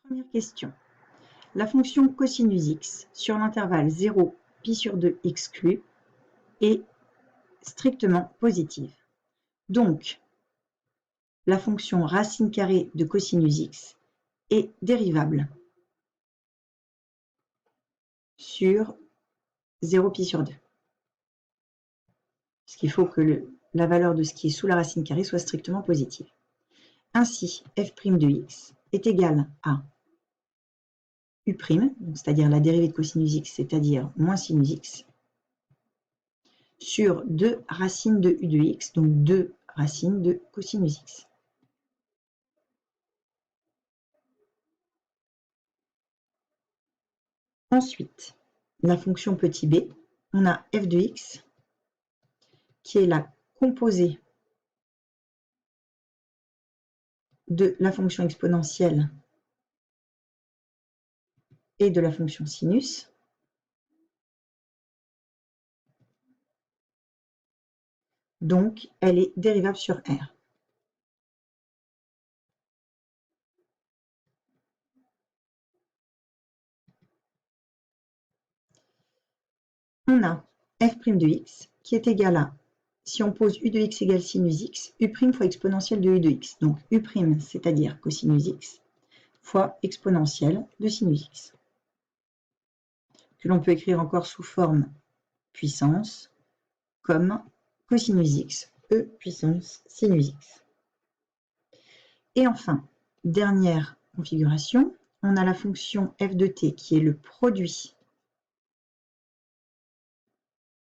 Première question. La fonction cosinus x sur l'intervalle 0, pi sur 2 exclu est strictement positive. Donc, la fonction racine carrée de cosinus x est dérivable sur 0 pi sur 2. Parce qu'il faut que la valeur de ce qui est sous la racine carrée soit strictement positive. Ainsi, f' de x est égal à u', c'est-à-dire la dérivée de cosinus x, c'est-à-dire moins sinus x, sur 2 racines de u de x, donc 2 racines de cosinus x. Ensuite, la fonction petit b, on a f de x qui est la composée de la fonction exponentielle et de la fonction sinus. Donc, elle est dérivable sur R. On a f' de x qui est égal à, si on pose u de x égale sinus x, u' fois exponentielle de u de x. Donc u', c'est-à-dire cosinus x, fois exponentielle de sinus x. Que l'on peut écrire encore sous forme puissance, comme cosinus x, e puissance sinus x. Et enfin, dernière configuration, on a la fonction f de t qui est le produit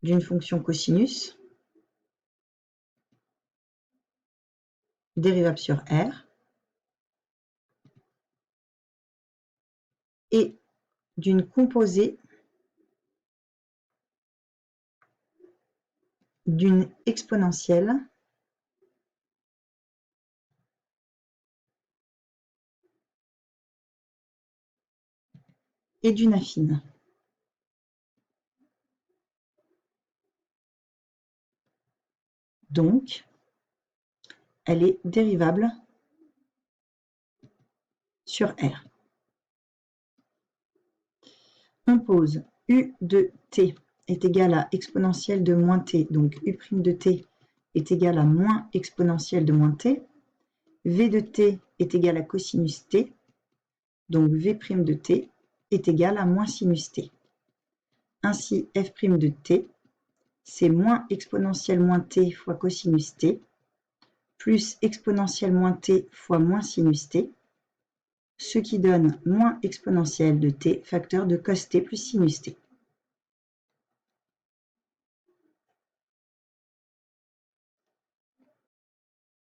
d'une fonction cosinus dérivable sur R et d'une composée d'une exponentielle et d'une affine. Donc, elle est dérivable sur R. On pose u de t est égal à exponentielle de moins t, donc u' de t est égal à moins exponentielle de moins t, v de t est égal à cosinus t, donc v' de t est égal à moins sinus t. Ainsi, f' de t, c'est moins exponentielle moins t fois cosinus t, plus exponentielle moins t fois moins sinus t, ce qui donne moins exponentielle de t facteur de cos t plus sinus t.